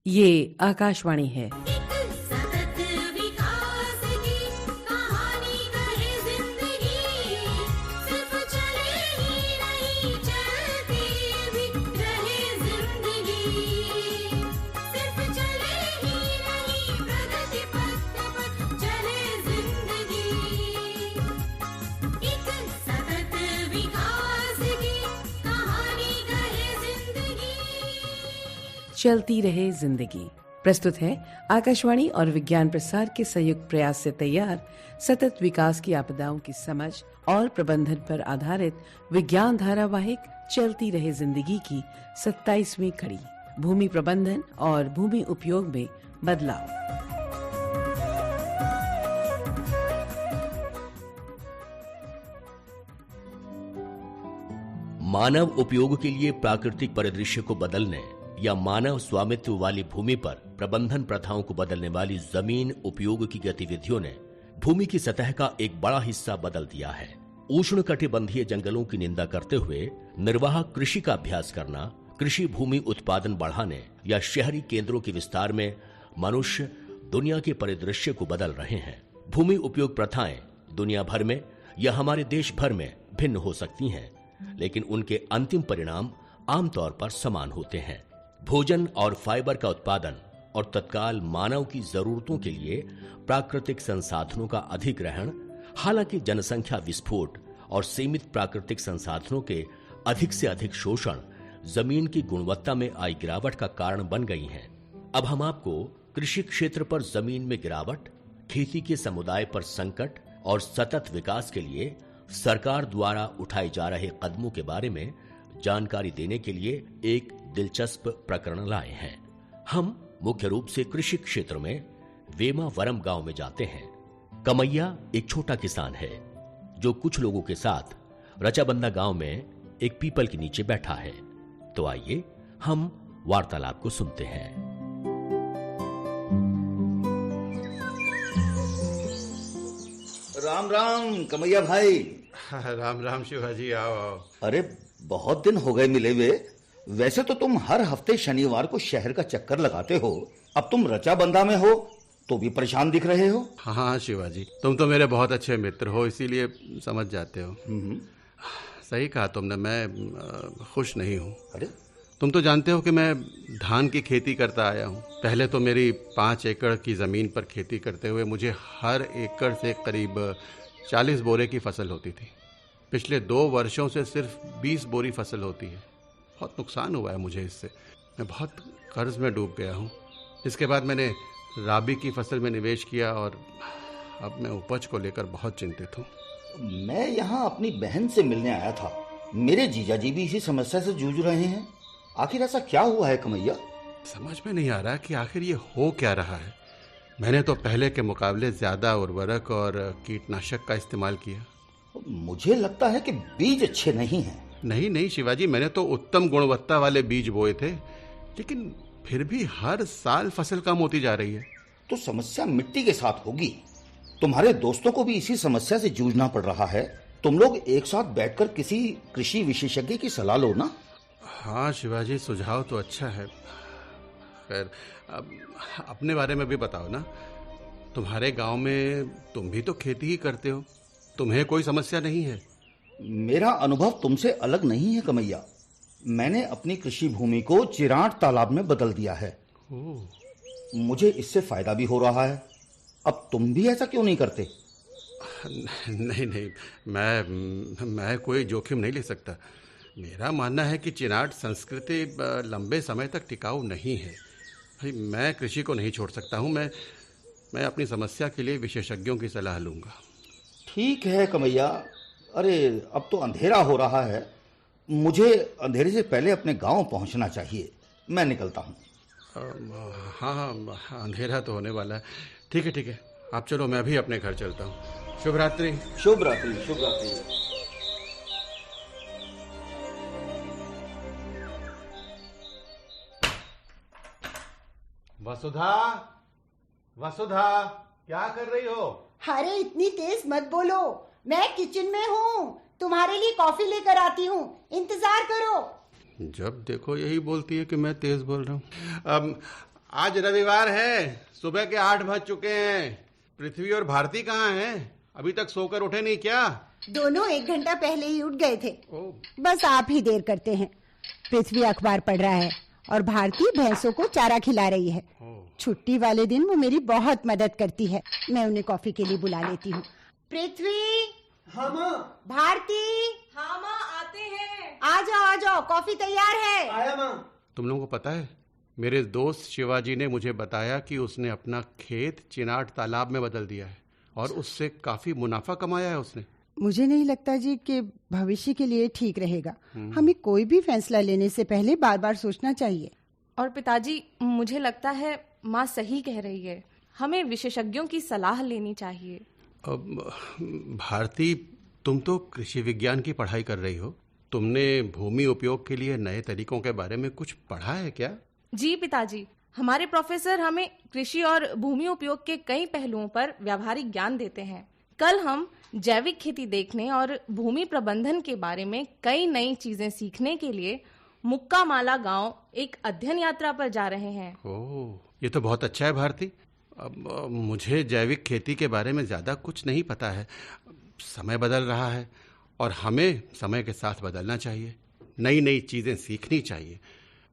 ये आकाशवाणी है। सतत विकास की कहानी कहे जिंदगी, सिर्फ चले ही नहीं चलती भी रहे जिंदगी, सिर्फ चले ही नहीं प्रगति पथ पर चले जिंदगी, एक सतत विकास की कहानी कहे जिंदगी। चलती रहे जिंदगी प्रस्तुत है आकाशवाणी और विज्ञान प्रसार के संयुक्त प्रयास से तैयार सतत विकास की आपदाओं की समझ और प्रबंधन पर आधारित विज्ञान धारावाहिक चलती रहे जिंदगी की 27वीं कड़ी, भूमि प्रबंधन और भूमि उपयोग में बदलाव। मानव उपयोग के लिए प्राकृतिक परिदृश्य को बदलने या मानव स्वामित्व वाली भूमि पर प्रबंधन प्रथाओं को बदलने वाली जमीन उपयोग की गतिविधियों ने भूमि की सतह का एक बड़ा हिस्सा बदल दिया है। उष्णकटिबंधीय जंगलों की निंदा करते हुए निर्वाह कृषि का अभ्यास करना, कृषि भूमि उत्पादन बढ़ाने या शहरी केंद्रों के विस्तार में मनुष्य दुनिया के परिदृश्य को बदल रहे हैं। भूमि उपयोग प्रथाएं दुनिया भर में या हमारे देश भर में भिन्न हो सकती हैं, लेकिन उनके अंतिम परिणाम आमतौर पर समान होते हैं। भोजन और फाइबर का उत्पादन और तत्काल मानव की जरूरतों के लिए प्राकृतिक संसाधनों का अधिग्रहण, हालांकि जनसंख्या विस्फोट और सीमित प्राकृतिक संसाधनों के अधिक से अधिक शोषण जमीन की गुणवत्ता में आई गिरावट का कारण बन गई हैं। अब हम आपको कृषि क्षेत्र पर जमीन में गिरावट, खेती के समुदाय पर संकट और सतत विकास के लिए सरकार द्वारा उठाए जा रहे कदमों के बारे में जानकारी देने के लिए एक दिलचस्प प्रकरण लाए हैं। हम मुख्य रूप से कृषि क्षेत्र में वेमावरम गांव में जाते हैं। कमैया एक छोटा किसान है जो कुछ लोगों के साथ रचाबंदा गांव में एक पीपल के नीचे बैठा है। तो आइए हम वार्तालाप को सुनते हैं। राम राम कमैया भाई। राम राम शिवाजी, आओ आओ। अरे बहुत दिन हो गए मिले हुए। वैसे तो तुम हर हफ्ते शनिवार को शहर का चक्कर लगाते हो, अब तुम रचाबंदा में हो तो भी परेशान दिख रहे हो। हाँ शिवाजी, तुम तो मेरे बहुत अच्छे मित्र हो, इसीलिए समझ जाते हो। सही कहा तुमने, मैं खुश नहीं हूँ। अरे तुम तो जानते हो कि मैं धान की खेती करता आया हूँ। पहले तो मेरी 5 एकड़ की ज़मीन पर खेती करते हुए मुझे हर एकड़ से करीब 40 बोरे की फसल होती थी। पिछले 2 वर्षों से सिर्फ 20 बोरी फसल होती है। बहुत नुकसान हुआ है मुझे इससे। मैं बहुत कर्ज में डूब गया हूँ। इसके बाद मैंने राबी की फसल में निवेश किया और अब मैं उपज को लेकर बहुत चिंतित हूँ। मैं यहाँ अपनी बहन से मिलने आया था। मेरे जीजाजी भी इसी समस्या से जूझ रहे हैं। आखिर ऐसा क्या हुआ है कमैया? समझ में नहीं आ रहा कि आखिर ये हो क्या रहा है। मैंने तो पहले के मुकाबले ज्यादा उर्वरक और कीटनाशक का इस्तेमाल किया। मुझे लगता है कि बीज अच्छे नहीं हैं। नहीं शिवाजी, मैंने तो उत्तम गुणवत्ता वाले बीज बोए थे, लेकिन फिर भी हर साल फसल कम होती जा रही है। तो समस्या मिट्टी के साथ होगी। तुम्हारे दोस्तों को भी इसी समस्या से जूझना पड़ रहा है। तुम लोग एक साथ बैठकर किसी कृषि विशेषज्ञ की सलाह लो ना। हाँ शिवाजी, सुझाव तो अच्छा है। खैर, अब अपने बारे में भी बताओ ना। तुम्हारे गांव में तुम भी तो खेती ही करते हो, तुम्हें कोई समस्या नहीं है? मेरा अनुभव तुमसे अलग नहीं है कमैया। मैंने अपनी कृषि भूमि को चिराट तालाब में बदल दिया है। मुझे इससे फायदा भी हो रहा है। अब तुम भी ऐसा क्यों नहीं करते? नहीं, मैं कोई जोखिम नहीं ले सकता। मेरा मानना है कि चिराट संस्कृति लंबे समय तक टिकाऊ नहीं है। भाई, मैं कृषि को नहीं छोड़ सकता हूँ। मैं अपनी समस्या के लिए विशेषज्ञों की सलाह लूँगा। ठीक है कमैया। अरे अब तो अंधेरा हो रहा है। मुझे अंधेरे से पहले अपने गांव पहुंचना चाहिए। मैं निकलता हूँ। हाँ, अंधेरा तो होने वाला है। ठीक है, आप चलो, मैं भी अपने घर चलता हूँ। शुभ रात्रि। शुभ रात्रि। शुभ रात्रि। वसुधा, क्या कर रही हो? अरे इतनी तेज मत बोलो, मैं किचन में हूँ। तुम्हारे लिए कॉफी लेकर आती हूँ, इंतजार करो। जब देखो यही बोलती है कि मैं तेज बोल रहा हूँ। आज रविवार है, सुबह के 8 बज चुके हैं। पृथ्वी और भारती कहाँ हैं? अभी तक सोकर उठे नहीं क्या? दोनों 1 घंटा पहले ही उठ गए थे। बस आप ही देर करते हैं। पृथ्वी अखबार पढ़ रहा है और भारती भैंसों को चारा खिला रही है। छुट्टी वाले दिन वो मेरी बहुत मदद करती है। मैं उन्हें कॉफी के लिए बुला लेती हूँ। पृथ्वी। हाँ माँ। भारती। हाँ माँ, आते हैं। आ जाओ, कॉफी तैयार है। आया माँ। तुम लोगों को पता है, मेरे दोस्त शिवाजी ने मुझे बताया कि उसने अपना खेत चिनाट तालाब में बदल दिया है और उससे काफी मुनाफा कमाया है उसने। मुझे नहीं लगता जी कि भविष्य के लिए ठीक रहेगा। हमें कोई भी फैसला लेने से पहले बार बार सोचना चाहिए। और पिताजी, मुझे लगता है माँ सही कह रही है। हमें विशेषज्ञों की सलाह लेनी चाहिए। अब भारती, तुम तो कृषि विज्ञान की पढ़ाई कर रही हो। तुमने भूमि उपयोग के लिए नए तरीकों के बारे में कुछ पढ़ा है क्या? जी पिताजी, हमारे प्रोफेसर हमें कृषि और भूमि उपयोग के कई पहलुओं पर व्यावहारिक ज्ञान देते हैं। कल हम जैविक खेती देखने और भूमि प्रबंधन के बारे में कई नई चीजें सीखने के लिए मुक्का माला गांव एक अध्ययन यात्रा पर जा रहे हैं। ओह, ये तो बहुत अच्छा है भारती। अब मुझे जैविक खेती के बारे में ज्यादा कुछ नहीं पता है। समय बदल रहा है और हमें समय के साथ बदलना चाहिए। नई नई चीजें सीखनी चाहिए।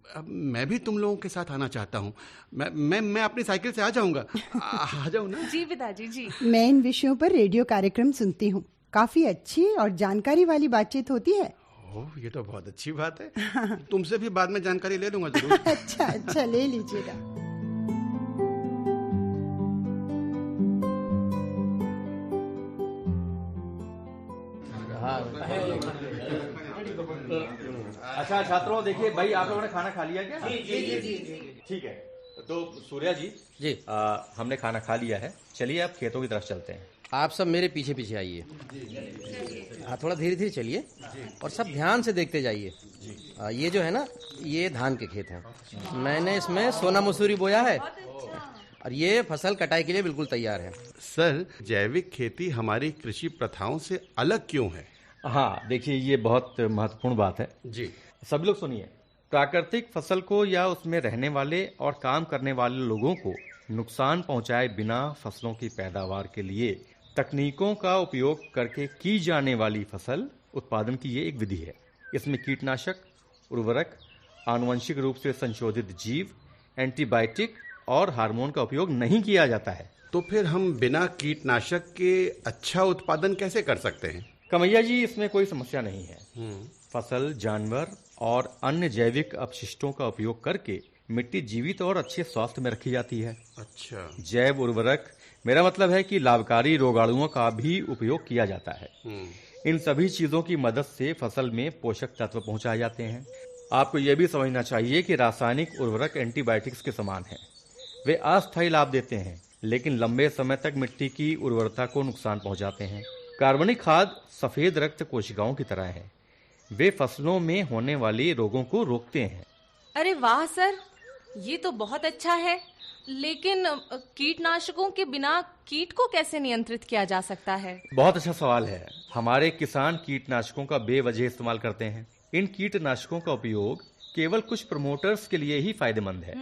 अब मैं भी तुम लोगों के साथ आना चाहता हूँ। मैं अपनी साइकिल से आ जाऊंगा। आ जाऊँ ना? जी पिताजी जी। मैं इन विषयों पर रेडियो कार्यक्रम सुनती हूँ। काफी अच्छी और जानकारी वाली बातचीत होती है। ओह, ये तो बहुत अच्छी बात है। तुमसे भी बाद में जानकारी ले लूंगा जरूर। अच्छा, ले लीजिएगा। अच्छा छात्रों, देखिए भाई, आप लोगों ने खाना खा लिया क्या? जी। ठीक है, तो सूर्या जी जी, हमने खाना खा लिया है। चलिए अब खेतों की तरफ चलते हैं। आप सब मेरे पीछे पीछे आइए। हाँ, थोड़ा धीरे धीरे चलिए और सब ध्यान से देखते जाइए। ये जो है ना, ये धान के खेत हैं। मैंने इसमें सोना मसूरी बोया है और ये फसल कटाई के लिए बिल्कुल तैयार है। सर, जैविक खेती हमारी कृषि प्रथाओं से अलग क्यों है? हाँ, देखिए ये बहुत महत्वपूर्ण बात है जी। सभी लोग सुनिए। प्राकृतिक फसल को या उसमें रहने वाले और काम करने वाले लोगों को नुकसान पहुंचाए बिना फसलों की पैदावार के लिए तकनीकों का उपयोग करके की जाने वाली फसल उत्पादन की ये एक विधि है। इसमें कीटनाशक, उर्वरक, आनुवंशिक रूप से संशोधित जीव, एंटीबायोटिक और हार्मोन का उपयोग नहीं किया जाता है। तो फिर हम बिना कीटनाशक के अच्छा उत्पादन कैसे कर सकते हैं? कमैया जी, इसमें कोई समस्या नहीं है। फसल, जानवर और अन्य जैविक अपशिष्टों का उपयोग करके मिट्टी जीवित और अच्छे स्वास्थ्य में रखी जाती है। अच्छा। जैव उर्वरक, मेरा मतलब है कि लाभकारी रोगाणुओं का भी उपयोग किया जाता है। इन सभी चीजों की मदद से फसल में पोषक तत्व पहुंचाए जाते हैं। आपको यह भी समझना चाहिए कि रासायनिक उर्वरक एंटीबायोटिक्स के समान हैं। वे अस्थायी लाभ देते हैं, लेकिन लंबे समय तक मिट्टी की उर्वरता को नुकसान पहुंचाते हैं। कार्बनिक खाद सफेद रक्त कोशिकाओं की तरह है। वे फसलों में होने वाले रोगों को रोकते हैं। अरे वाह सर, ये तो बहुत अच्छा है। लेकिन कीटनाशकों के बिना कीट को कैसे नियंत्रित किया जा सकता है? बहुत अच्छा सवाल है। हमारे किसान कीटनाशकों का बेवजह इस्तेमाल करते हैं। इन कीटनाशकों का उपयोग केवल कुछ प्रमोटर्स के लिए ही फायदेमंद है,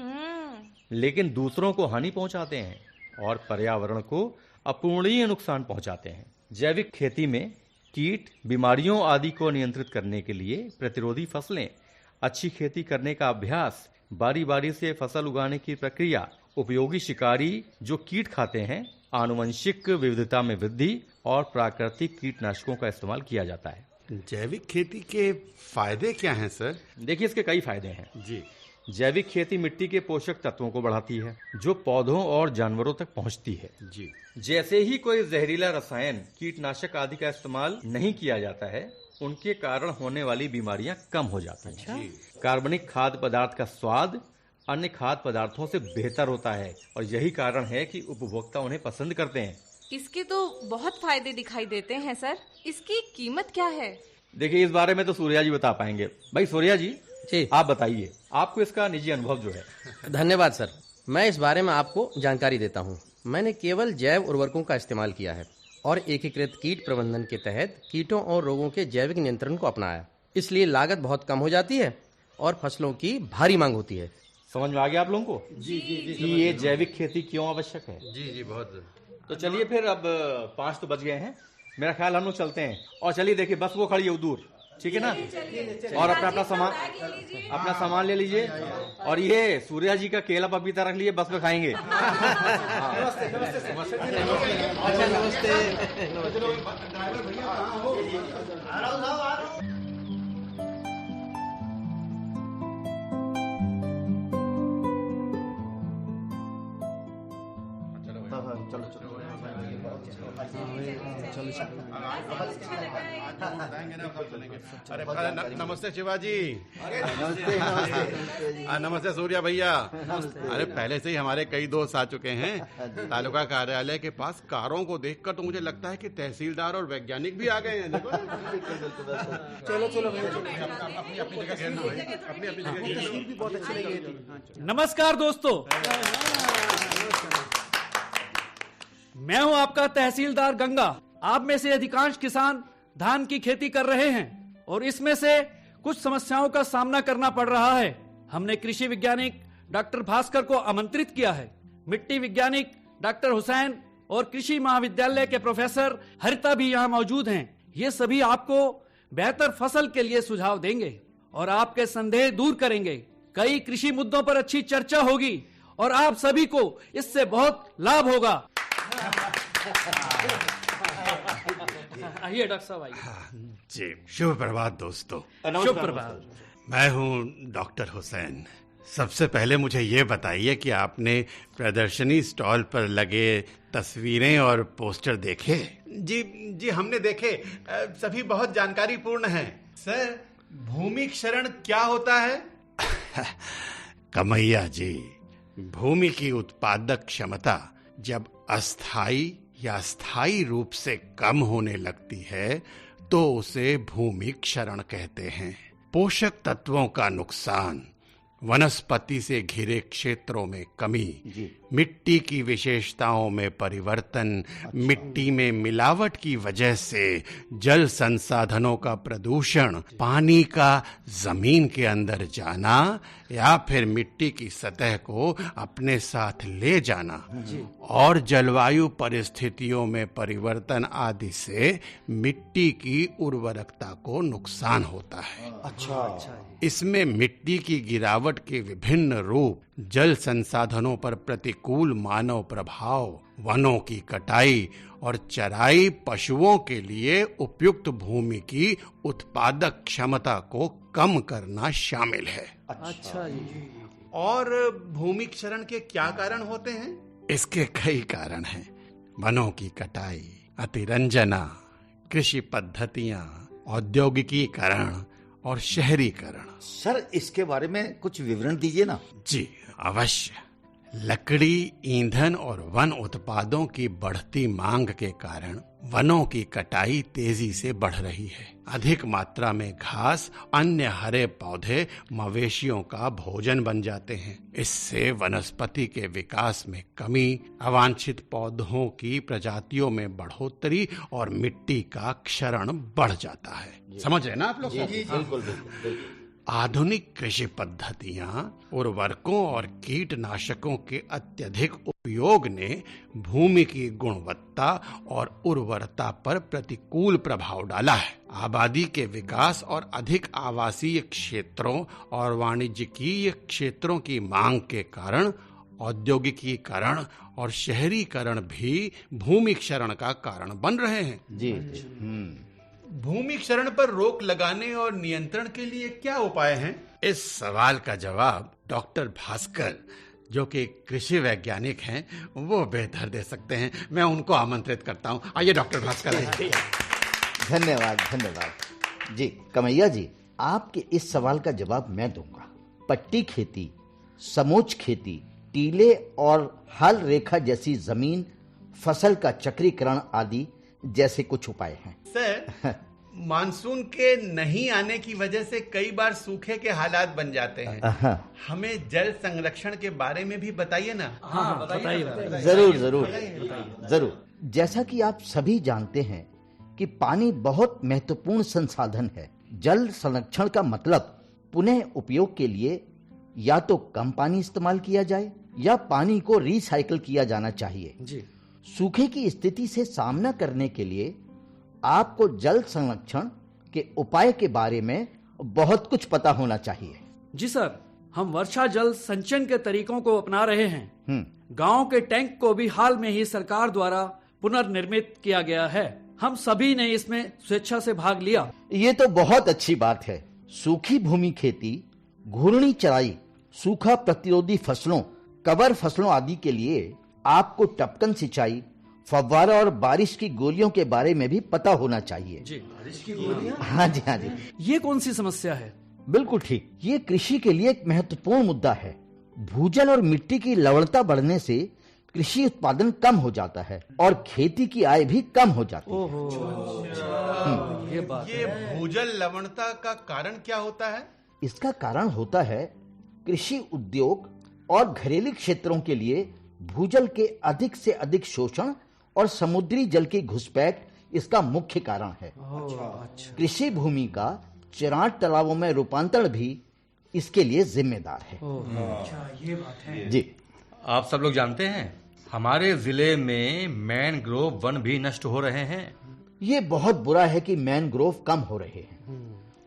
लेकिन दूसरों को हानि पहुंचाते हैं और पर्यावरण को अपूरणीय नुकसान पहुंचाते हैं। जैविक खेती में कीट, बीमारियों आदि को नियंत्रित करने के लिए प्रतिरोधी फसलें, अच्छी खेती करने का अभ्यास, बारी बारी से फसल उगाने की प्रक्रिया, उपयोगी शिकारी जो कीट खाते हैं, आनुवंशिक विविधता में वृद्धि और प्राकृतिक कीटनाशकों का इस्तेमाल किया जाता है। जैविक खेती के फायदे क्या हैं सर? देखिए, इसके कई फायदे हैं जी। जैविक खेती मिट्टी के पोषक तत्वों को बढ़ाती है जो पौधों और जानवरों तक पहुंचती है। जी। जैसे ही कोई जहरीला रसायन, कीटनाशक आदि का इस्तेमाल नहीं किया जाता है, उनके कारण होने वाली बीमारियां कम हो जाती हैं। कार्बनिक खाद्य पदार्थ का स्वाद अन्य खाद्य पदार्थों से बेहतर होता है और यही कारण है कि उपभोक्ता उन्हें पसंद करते हैं। इसके तो बहुत फायदे दिखाई देते हैं सर। इसकी कीमत क्या है? देखिए, इस बारे में तो सूर्या जी बता पाएंगे। भाई सूर्या जी, आप बताइए, आपको इसका निजी अनुभव जो है। धन्यवाद सर। मैं इस बारे में आपको जानकारी देता हूँ। मैंने केवल जैव उर्वरकों का इस्तेमाल किया है और एकीकृत कीट प्रबंधन के तहत कीटों और रोगों के जैविक नियंत्रण को अपनाया। इसलिए लागत बहुत कम हो जाती है और फसलों की भारी मांग होती है। समझ में आ गया आप लोगों को? जी जी जी कि ये जैविक खेती क्यों आवश्यक है? जी जी बहुत। तो चलिए फिर, अब 5 तो बज गए हैं, मेरा ख्याल हम लोग चलते हैं। और चलिए देखिए, बस वो खड़ी है दूर, ठीक है ना? और अपना सामान ले लीजिए। और ये सूर्या जी का केला पपीता रख लीजिए, बस में खाएंगे। अरे नमस्ते शिवाजी। नमस्ते सूर्या भैया। अरे पहले से ही हमारे कई दोस्त आ चुके हैं। तालुका कार्यालय के पास कारों को देखकर तो मुझे लगता है कि तहसीलदार और वैज्ञानिक भी आ गए हैं। देखो चलो चलो भैया, अपनी जगह घेरना भाई, अपनी जगह तस्वीर भी बहुत अच्छी लगी थी। नमस्कार दोस्तों, मैं हूं आपका तहसीलदार गंगा। आप में से अधिकांश किसान धान की खेती कर रहे हैं और इसमें से कुछ समस्याओं का सामना करना पड़ रहा है। हमने कृषि वैज्ञानिक डॉक्टर भास्कर को आमंत्रित किया है। मिट्टी वैज्ञानिक डॉक्टर हुसैन और कृषि महाविद्यालय के प्रोफेसर हरिता भी यहाँ मौजूद हैं। ये सभी आपको बेहतर फसल के लिए सुझाव देंगे और आपके संदेह दूर करेंगे। कई कृषि मुद्दों पर अच्छी चर्चा होगी और आप सभी को इससे बहुत लाभ होगा। आइए डॉक्टर साहब, आइए। जी, शुभ प्रभात दोस्तों। शुभ प्रभात। मैं हूं डॉक्टर हुसैन। सबसे पहले मुझे ये बताइए कि आपने प्रदर्शनी स्टॉल पर लगे तस्वीरें और पोस्टर देखे? जी जी हमने देखे। सभी बहुत जानकारीपूर्ण हैं। सर, भूमि क्षरण क्या होता है? कमैया जी, भूमि की उत्पादक क्षमता जब अस्थाई या स्थायी रूप से कम होने लगती है तो उसे भूमि क्षरण कहते हैं। पोषक तत्वों का नुकसान, वनस्पति से घिरे क्षेत्रों में कमी, मिट्टी की विशेषताओं में परिवर्तन, मिट्टी में मिलावट की वजह से जल संसाधनों का प्रदूषण, पानी का जमीन के अंदर जाना या फिर मिट्टी की सतह को अपने साथ ले जाना और जलवायु परिस्थितियों में परिवर्तन आदि से मिट्टी की उर्वरकता को नुकसान होता है। अच्छा। इसमें मिट्टी की गिरावट के विभिन्न रूप, जल संसाधनों पर प्रतिकूल मानव प्रभाव, वनों की कटाई और चराई पशुओं के लिए उपयुक्त भूमि की उत्पादक क्षमता को कम करना शामिल है। अच्छा जी। और भूमि क्षरण के क्या कारण होते हैं? इसके कई कारण हैं। वनों की कटाई, अतिरंजना, कृषि पद्धतियां, औद्योगिकीकरण और शहरीकरण। सर, इसके बारे में कुछ विवरण दीजिए ना। जी अवश्य। लकड़ी, ईंधन और वन उत्पादों की बढ़ती मांग के कारण वनों की कटाई तेजी से बढ़ रही है। अधिक मात्रा में घास, अन्य हरे पौधे मवेशियों का भोजन बन जाते हैं। इससे वनस्पति के विकास में कमी, अवांछित पौधों की प्रजातियों में बढ़ोतरी और मिट्टी का क्षरण बढ़ जाता है। समझ रहे ना आप लोग? बिल्कुल। आधुनिक कृषि पद्धतियां, उर्वरकों और कीटनाशकों के अत्यधिक उपयोग ने भूमि की गुणवत्ता और उर्वरता पर प्रतिकूल प्रभाव डाला है। आबादी के विकास और अधिक आवासीय क्षेत्रों और वाणिज्यिकीय क्षेत्रों की मांग के कारण औद्योगिकीकरण और शहरीकरण भी भूमि क्षरण का कारण बन रहे हैं। जी। भूमि क्षरण पर रोक लगाने और नियंत्रण के लिए क्या उपाय हैं? इस सवाल का जवाब डॉक्टर भास्कर, जो कि कृषि वैज्ञानिक हैं, वो बेहतर दे सकते हैं। मैं उनको आमंत्रित करता हूं। आइए डॉक्टर भास्कर। धन्यवाद। जी कमैया जी, आपके इस सवाल का जवाब मैं दूंगा। पट्टी खेती, समोच्च खेती, टीले और हल रेखा जैसी जमीन, फसल का चक्रीकरण आदि जैसे कुछ उपाय हैं। सर, मानसून के नहीं आने की वजह से कई बार सूखे के हालात बन जाते हैं। हमें जल संरक्षण के बारे में भी बताइए ना। हाँ, बताइए। जरूर। जैसा कि आप सभी जानते हैं कि पानी बहुत महत्वपूर्ण संसाधन है। जल संरक्षण का मतलब पुनः उपयोग के लिए या तो कम पानी इस्तेमाल किया जाए या पानी को रिसाइकल किया जाना चाहिए। जी। सूखे की स्थिति से सामना करने के लिए आपको जल संरक्षण के उपाय के बारे में बहुत कुछ पता होना चाहिए। जी सर, हम वर्षा जल संचयन के तरीकों को अपना रहे हैं। गांव के टैंक को भी हाल में ही सरकार द्वारा पुनर्निर्मित किया गया है। हम सभी ने इसमें स्वेच्छा से भाग लिया। ये तो बहुत अच्छी बात है। सूखी भूमि खेती, घूर्णी चराई, सूखा प्रतिरोधी फसलों, कवर फसलों आदि के लिए आपको टपकन सिंचाई, फव्वारा और बारिश की गोलियों के बारे में भी पता होना चाहिए। जी, बारिश की गोलियां? हाँ जी, हाँ जी। ये कौन सी समस्या है? बिल्कुल ठीक, ये कृषि के लिए एक महत्वपूर्ण मुद्दा है। भूजल और मिट्टी की लवणता बढ़ने से कृषि उत्पादन कम हो जाता है और खेती की आय भी कम हो जाती है। ये बात ये भूजल लवणता का कारण क्या होता है? इसका कारण होता है कृषि उद्योग और घरेलू क्षेत्रों के लिए भूजल के अधिक से अधिक शोषण और समुद्री जल की घुसपैठ इसका मुख्य कारण है। कृषि भूमि का चिराट तालाबों में रूपांतरण भी इसके लिए जिम्मेदार है। ये बात है। जी, आप सब लोग जानते हैं हमारे जिले में मैनग्रोव वन भी नष्ट हो रहे हैं। ये बहुत बुरा है कि मैनग्रोव कम हो रहे हैं।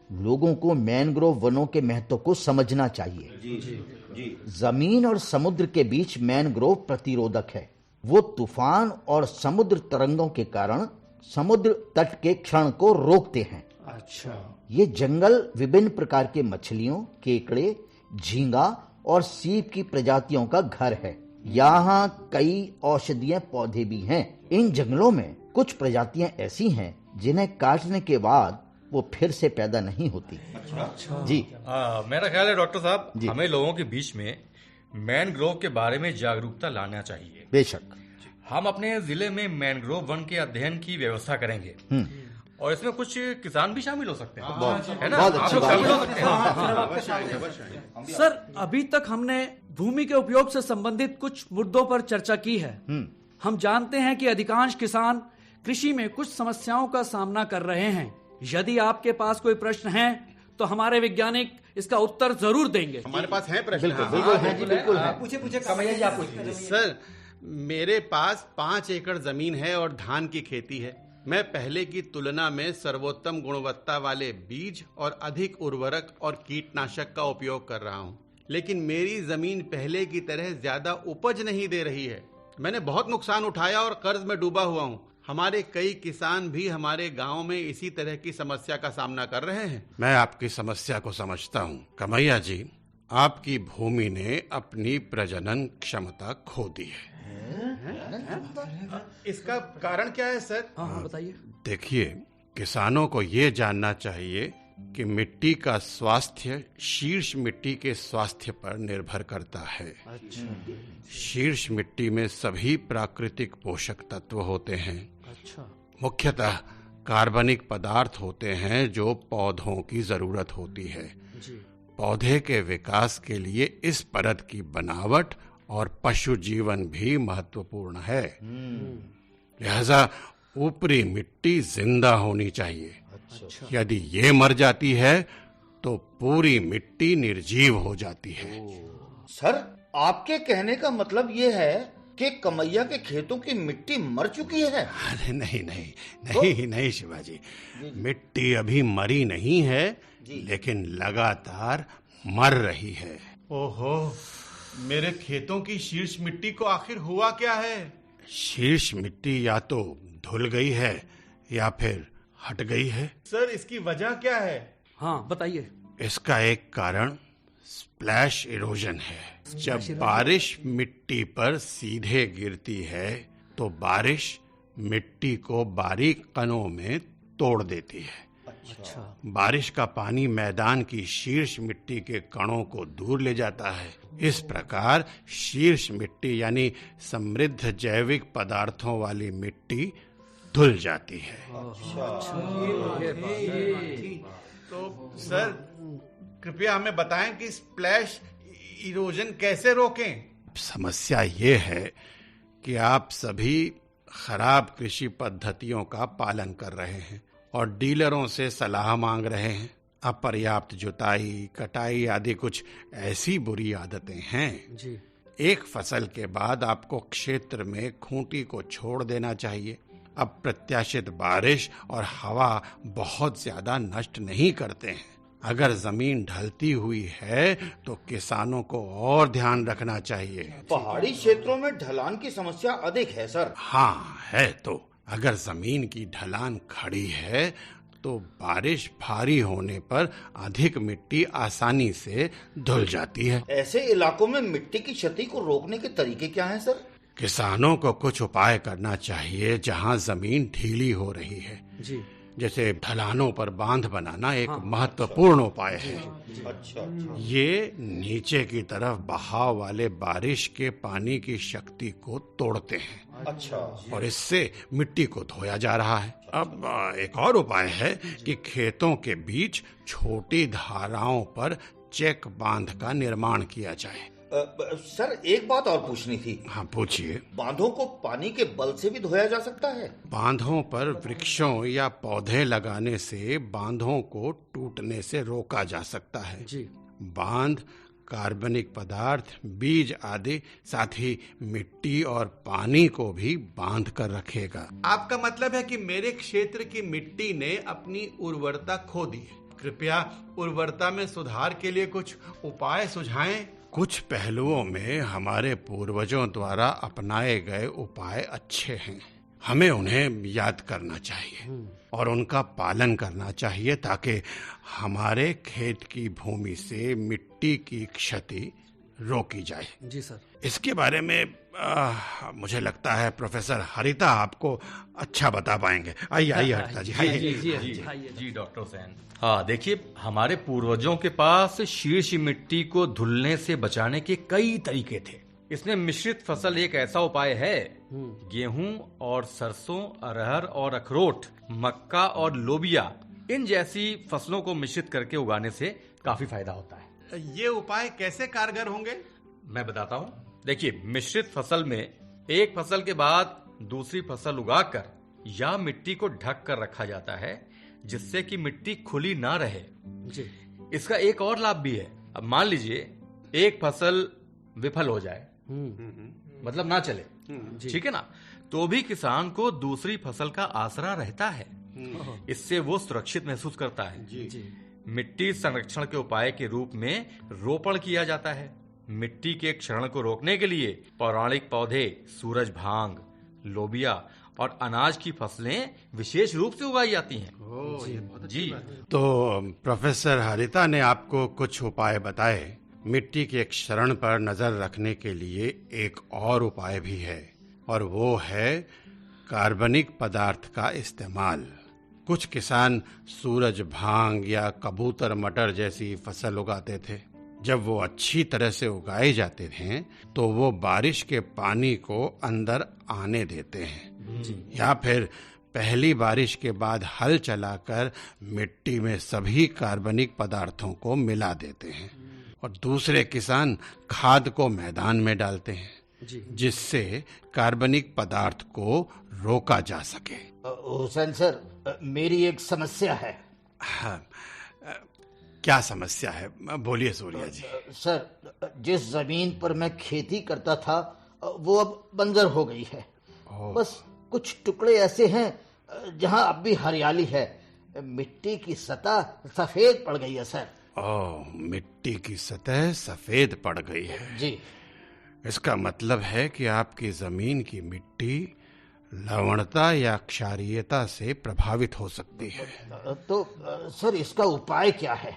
लोगों को मैनग्रोव वनों के महत्व को समझना चाहिए। जी। जमीन और समुद्र के बीच मैनग्रोव प्रतिरोधक है। वो तूफान और समुद्र तरंगों के कारण समुद्र तट के क्षरण को रोकते हैं। अच्छा। ये जंगल विभिन्न प्रकार के मछलियों, केकड़े, झींगा और सीप की प्रजातियों का घर है। यहाँ कई औषधीय पौधे भी हैं। इन जंगलों में कुछ प्रजातियां ऐसी हैं जिन्हें काटने के बाद वो फिर से पैदा नहीं होती। अच्छा। जी। मेरा ख्याल है डॉक्टर साहब, जी। हमें लोगों के बीच में मैनग्रोव के बारे में जागरूकता लाना चाहिए। बेशक। हम अपने जिले में मैनग्रोव वन के अध्ययन की व्यवस्था करेंगे और इसमें कुछ किसान भी शामिल हो सकते हैं। है ना? बहुत आप अच्छी लोग बात शामिल हो है। सकते हैं। सर, अभी तक हमने भूमि के उपयोग से संबंधित कुछ मुद्दों पर चर्चा की है। हम जानते हैं कि अधिकांश किसान कृषि में कुछ समस्याओं का सामना कर रहे हैं। यदि आपके पास कोई प्रश्न है तो हमारे वैज्ञानिक इसका उत्तर जरूर देंगे। हमारे पास है प्रश्न। बिल्कुल है जी, बिल्कुल है। पूछे कमैया जी, आप पूछिए। सर, मेरे पास 5 एकड़ जमीन है और धान की खेती है। मैं पहले की तुलना में सर्वोत्तम गुणवत्ता वाले बीज और अधिक उर्वरक और कीटनाशक का उपयोग कर रहा हूँ, लेकिन मेरी जमीन पहले की तरह ज्यादा उपज नहीं दे रही है। मैंने बहुत नुकसान उठाया और कर्ज में डूबा हुआ हूँ। हमारे कई किसान भी हमारे गांव में इसी तरह की समस्या का सामना कर रहे हैं। मैं आपकी समस्या को समझता हूँ कमैया जी। आपकी भूमि ने अपनी प्रजनन क्षमता खो दी है। इसका कारण क्या है सर? हाँ, बताइए। देखिए, किसानों को ये जानना चाहिए कि मिट्टी का स्वास्थ्य शीर्ष मिट्टी के स्वास्थ्य पर निर्भर करता है। अच्छा। शीर्ष मिट्टी में सभी प्राकृतिक पोषक तत्व होते हैं। अच्छा। मुख्यतः कार्बनिक पदार्थ होते हैं जो पौधों की जरूरत होती है। जी। पौधे के विकास के लिए इस परत की बनावट और पशु जीवन भी महत्वपूर्ण है। लिहाजा ऊपरी मिट्टी जिंदा होनी चाहिए। अच्छा। यदि ये मर जाती है तो पूरी मिट्टी निर्जीव हो जाती है। सर, आपके कहने का मतलब ये है कि कमैया के खेतों की मिट्टी मर चुकी है? अरे नहीं शिवाजी, मिट्टी अभी मरी नहीं है, लेकिन लगातार मर रही है। ओहो, मेरे खेतों की शीर्ष मिट्टी को आखिर हुआ क्या है? शीर्ष मिट्टी या तो धुल गई है या फिर हट गई है। सर, इसकी वजह क्या है? हाँ, बताइए। इसका एक कारण स्प्लैश इरोजन है। जब बारिश मिट्टी पर सीधे गिरती है तो बारिश मिट्टी को बारीक कणों में तोड़ देती है। अच्छा। बारिश का पानी मैदान की शीर्ष मिट्टी के कणों को दूर ले जाता है। इस प्रकार शीर्ष मिट्टी यानी समृद्ध जैविक पदार्थों वाली मिट्टी धुल जाती है। तो सर, कृपया हमें बताएं कि स्प्लैश इरोजन कैसे रोकें? समस्या ये है कि आप सभी खराब कृषि पद्धतियों का पालन कर रहे हैं और डीलरों से सलाह मांग रहे हैं। अपर्याप्त जुताई, कटाई आदि कुछ ऐसी बुरी आदतें हैं। जी। एक फसल के बाद आपको क्षेत्र में खूंटी को छोड़ देना चाहिए। अप्रत्याशित बारिश और हवा बहुत ज्यादा नष्ट नहीं करते हैं। अगर जमीन ढलती हुई है तो किसानों को और ध्यान रखना चाहिए। पहाड़ी क्षेत्रों में ढलान की समस्या अधिक है सर। हाँ है तो। अगर जमीन की ढलान खड़ी है तो बारिश भारी होने पर अधिक मिट्टी आसानी से धुल जाती है। ऐसे इलाकों में मिट्टी की क्षति को रोकने के तरीके क्या हैं सर? किसानों को कुछ उपाय करना चाहिए जहां जमीन ढीली हो रही है। जी। जैसे ढलानों पर बांध बनाना एक महत्वपूर्ण उपाय है। अच्छा। ये नीचे की तरफ बहाव वाले बारिश के पानी की शक्ति को तोड़ते हैं। अच्छा। और इससे मिट्टी को धोया जा रहा है। अब एक और उपाय है कि खेतों के बीच छोटी धाराओं पर चेक बांध का निर्माण किया जाए। सर एक बात और पूछनी थी। हाँ पूछिए। बांधों को पानी के बल से भी धोया जा सकता है? बांधों पर वृक्षों या पौधे लगाने से बांधों को टूटने से रोका जा सकता है। जी। बांध कार्बनिक पदार्थ, बीज आदि, साथ ही मिट्टी और पानी को भी बांध कर रखेगा। आपका मतलब है कि मेरे क्षेत्र की मिट्टी ने अपनी उर्वरता खो दी है। कृपया उर्वरता में सुधार के लिए कुछ उपाय सुझाएं। कुछ पहलुओं में हमारे पूर्वजों द्वारा अपनाए गए उपाय अच्छे हैं। हमें उन्हें याद करना चाहिए और उनका पालन करना चाहिए ताकि हमारे खेत की भूमि से मिट्टी की क्षति रोकी जाए। जी सर। इसके बारे में मुझे लगता है प्रोफेसर हरिता आपको अच्छा बता पाएंगे। आइए हरिता जी। जी डॉक्टर हुसैन। हाँ देखिए, हमारे पूर्वजों के पास शीर्ष मिट्टी को धुलने से बचाने के कई तरीके थे। इसमें मिश्रित फसल एक ऐसा उपाय है। गेहूं और सरसों, अरहर और अखरोट, मक्का और लोबिया, इन जैसी फसलों को मिश्रित करके उगाने से काफी फायदा होता है। ये उपाय कैसे कारगर होंगे? मैं बताता हूँ। देखिए, मिश्रित फसल में एक फसल के बाद दूसरी फसल उगाकर या मिट्टी को ढक कर रखा जाता है जिससे कि मिट्टी खुली ना रहे। जी। इसका एक और लाभ भी है। अब मान लीजिए एक फसल विफल हो जाए, मतलब ना चले, ठीक है ना, तो भी किसान को दूसरी फसल का आसरा रहता है। इससे वो सुरक्षित महसूस करता है। जी। मिट्टी संरक्षण के उपाय के रूप में रोपण किया जाता है। मिट्टी के क्षरण को रोकने के लिए पौराणिक पौधे, सूरज भांग, लोबिया और अनाज की फसलें विशेष रूप से उगाई जाती हैं। जी। तो प्रोफेसर हरिता ने आपको कुछ उपाय बताए। मिट्टी के क्षरण पर नजर रखने के लिए एक और उपाय भी है और वो है कार्बनिक पदार्थ का इस्तेमाल। कुछ किसान सूरज भांग या कबूतर मटर जैसी फसल उगाते थे। जब वो अच्छी तरह से उगाए जाते थे तो वो बारिश के पानी को अंदर आने देते हैं या फिर पहली बारिश के बाद हल चलाकर मिट्टी में सभी कार्बनिक पदार्थों को मिला देते हैं और दूसरे किसान खाद को मैदान में डालते हैं जिससे कार्बनिक पदार्थ को रोका जा सके। हुसैन सर, मेरी एक समस्या है। हाँ, क्या समस्या है? बोलिए सूर्या जी। सर, जिस जमीन पर मैं खेती करता था वो अब बंजर हो गई है। बस कुछ टुकड़े ऐसे हैं जहां अब भी हरियाली है। मिट्टी की सतह सफेद पड़ गई है सर। ओह, मिट्टी की सतह सफेद पड़ गई है। जी। इसका मतलब है कि आपकी जमीन की मिट्टी लवणता या क्षारीयता से प्रभावित हो सकती है। तो सर इसका उपाय क्या है?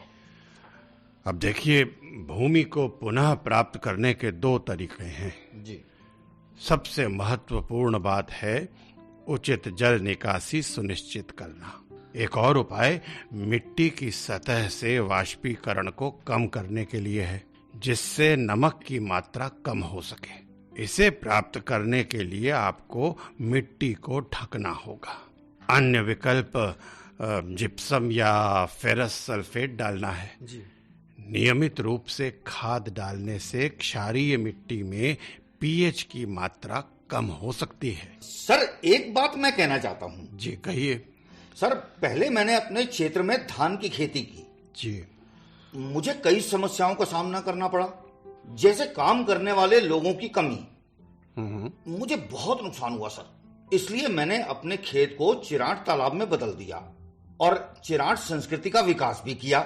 अब देखिए, भूमि को पुनः प्राप्त करने के दो तरीके हैं। जी। सबसे महत्वपूर्ण बात है उचित जल निकासी सुनिश्चित करना। एक और उपाय मिट्टी की सतह से वाष्पीकरण को कम करने के लिए है जिससे नमक की मात्रा कम हो सके। इसे प्राप्त करने के लिए आपको मिट्टी को ढकना होगा। अन्य विकल्प जिप्सम या फेरस सल्फेट डालना है। जी। नियमित रूप से खाद डालने से क्षारीय मिट्टी में पीएच की मात्रा कम हो सकती है। सर एक बात मैं कहना चाहता हूँ। जी कहिए। सर, पहले मैंने अपने क्षेत्र में धान की खेती की। जी। मुझे कई समस्याओं का सामना करना पड़ा, जैसे काम करने वाले लोगों की कमी। मुझे बहुत नुकसान हुआ सर, इसलिए मैंने अपने खेत को चिराट तालाब में बदल दिया और चिराट संस्कृति का विकास भी किया।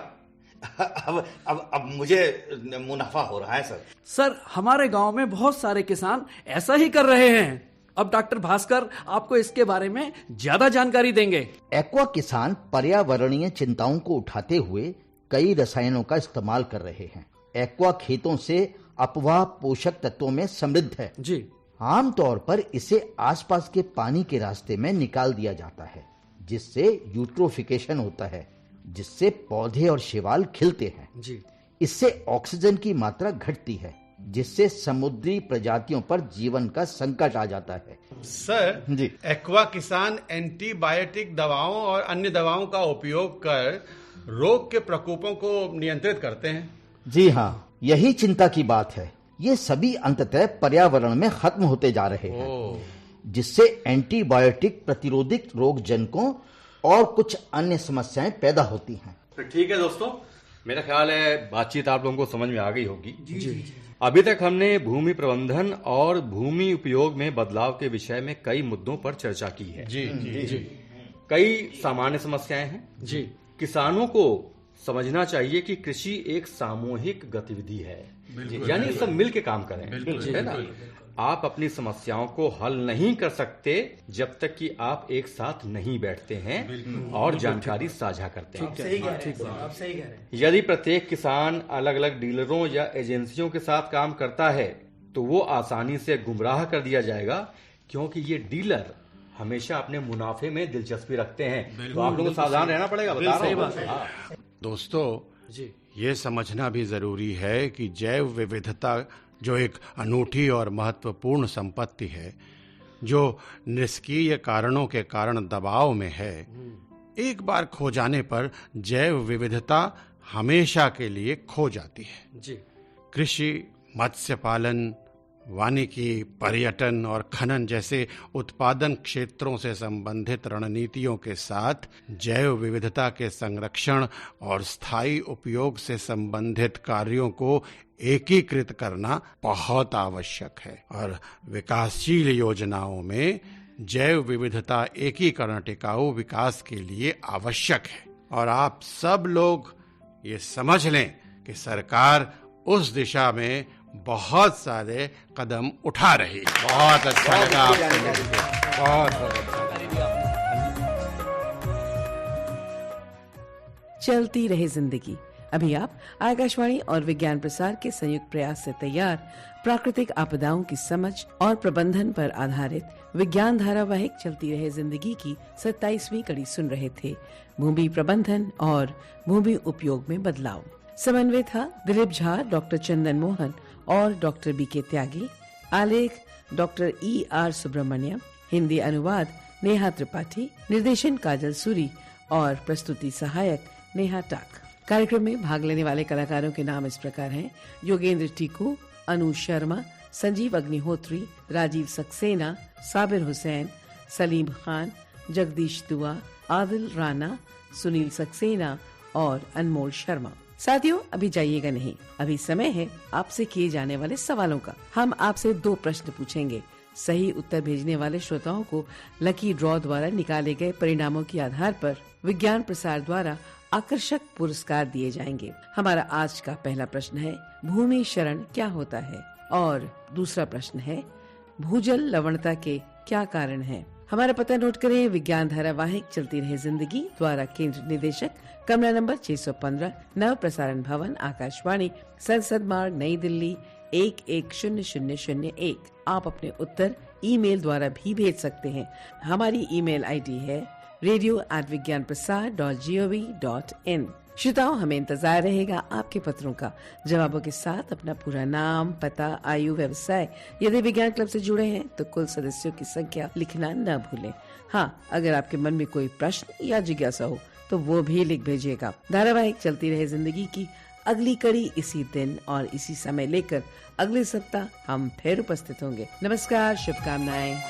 अब मुझे मुनाफा हो रहा है सर। सर, हमारे गांव में बहुत सारे किसान ऐसा ही कर रहे हैं। अब डॉक्टर भास्कर आपको इसके बारे में ज्यादा जानकारी देंगे। एक्वा किसान पर्यावरणीय चिंताओं को उठाते हुए कई रसायनों का इस्तेमाल कर रहे हैं। एक्वा खेतों से अपवाह पोषक तत्वों में समृद्ध है जी। आमतौर पर इसे आसपास के पानी के रास्ते में निकाल दिया जाता है, जिससे यूट्रोफिकेशन होता है, जिससे पौधे और शैवाल खिलते हैं जी। इससे ऑक्सीजन की मात्रा घटती है, जिससे समुद्री प्रजातियों पर जीवन का संकट आ जाता है। सर जी। एक्वा किसान एंटीबायोटिक दवाओं और अन्य दवाओं का उपयोग कर रोग के प्रकोपों को नियंत्रित करते हैं। जी हाँ, यही चिंता की बात है। ये सभी अंततः पर्यावरण में खत्म होते जा रहे हैं, जिससे एंटीबायोटिक प्रतिरोधित रोग जनकों और कुछ अन्य समस्याएं पैदा होती हैं। तो ठीक है दोस्तों, मेरा ख्याल है बातचीत आप लोगों को समझ में आ गई होगी। जी। अभी तक हमने भूमि प्रबंधन और भूमि उपयोग में बदलाव के विषय में कई मुद्दों पर चर्चा की है। जी जी जी। कई सामान्य समस्याएं हैं। जी। किसानों को समझना चाहिए कि कृषि एक सामूहिक गतिविधि है, यानी सब मिल के काम करें, है ना। आप अपनी समस्याओं को हल नहीं कर सकते जब तक कि आप एक साथ नहीं बैठते हैं और जानकारी साझा करते हैं। आप सही कह रहे हैं। यदि प्रत्येक किसान अलग अलग डीलरों या एजेंसियों के साथ काम करता है तो वो आसानी से गुमराह कर दिया जाएगा, क्योंकि ये डीलर हमेशा अपने मुनाफे में दिलचस्पी रखते हैं। तो आप लोगों को सावधान रहना पड़ेगा, बता रहा हूं। दोस्तों जी। ये समझना भी जरूरी है कि जैव विविधता जो एक अनूठी और महत्वपूर्ण संपत्ति है, जो निष्क्रिय कारणों के कारण दबाव में है, एक बार खो जाने पर जैव विविधता हमेशा के लिए खो जाती है। जी। कृषि, मत्स्य पालन, वानिकी, पर्यटन और खनन जैसे उत्पादन क्षेत्रों से संबंधित रणनीतियों के साथ जैव विविधता के संरक्षण और स्थायी उपयोग से संबंधित कार्यों को एकीकृत करना बहुत आवश्यक है। और विकासशील योजनाओं में जैव विविधता एकीकरण टिकाऊ विकास के लिए आवश्यक है। और आप सब लोग ये समझ लें कि सरकार उस दिशा में बहुत सारे कदम उठा रही। बहुत अच्छा लगा आपसे मिलकर, बहुत अच्छा लगा। चलती रहे जिंदगी। अभी आप आकाशवाणी और विज्ञान प्रसार के संयुक्त प्रयास से तैयार प्राकृतिक आपदाओं की समझ और प्रबंधन पर आधारित विज्ञान धारावाहिक चलती रहे जिंदगी की 27वीं कड़ी सुन रहे थे। भूमि प्रबंधन और भूमि उपयोग में बदलाव। समन्वय था दिलीप झा, डॉक्टर चंदन मोहन और डॉक्टर बीके त्यागी। आलेख डॉक्टर ER सुब्रमण्यम। हिंदी अनुवाद नेहा त्रिपाठी। निर्देशन काजल सूरी और प्रस्तुति सहायक नेहा टाक। कार्यक्रम में भाग लेने वाले कलाकारों के नाम इस प्रकार हैं: योगेंद्र टीकू, अनु शर्मा, संजीव अग्निहोत्री, राजीव सक्सेना, साबिर हुसैन, सलीम खान, जगदीश दुआ, आदिल राना, सुनील सक्सेना और अनमोल शर्मा। साथियों, अभी जाइएगा नहीं, अभी समय है आपसे किए जाने वाले सवालों का। हम आपसे 2 प्रश्न पूछेंगे। सही उत्तर भेजने वाले श्रोताओं को लकी ड्रॉ द्वारा निकाले गए परिणामों के आधार पर विज्ञान प्रसार द्वारा आकर्षक पुरस्कार दिए जाएंगे। हमारा आज का पहला प्रश्न है, भूमि क्षरण क्या होता है? और दूसरा प्रश्न है, भूजल लवणता के क्या कारण हैं? हमारा पता नोट करें। विज्ञान धारावाहिक चलती रहे जिंदगी द्वारा केंद्र निदेशक, कमरा नंबर 615, नव प्रसारण भवन, आकाशवाणी, संसद मार्ग, नई दिल्ली 110001। आप अपने उत्तर ईमेल द्वारा भी भेज सकते हैं। हमारी ईमेल आईडी है radio@vigyanprasar.gov.in। श्रोताओं, हमें इंतजार रहेगा आपके पत्रों का। जवाबों के साथ अपना पूरा नाम, पता, आयु, व्यवसाय। यदि विज्ञान क्लब से जुड़े हैं तो कुल सदस्यों की संख्या लिखना न भूलें। हाँ, अगर आपके मन में कोई प्रश्न या जिज्ञासा हो तो वो भी लिख भेजिएगा। धारावाहिक चलती रहे जिंदगी की अगली कड़ी इसी दिन और इसी समय लेकर अगले सप्ताह हम फिर उपस्थित होंगे। नमस्कार, शुभकामनाएं।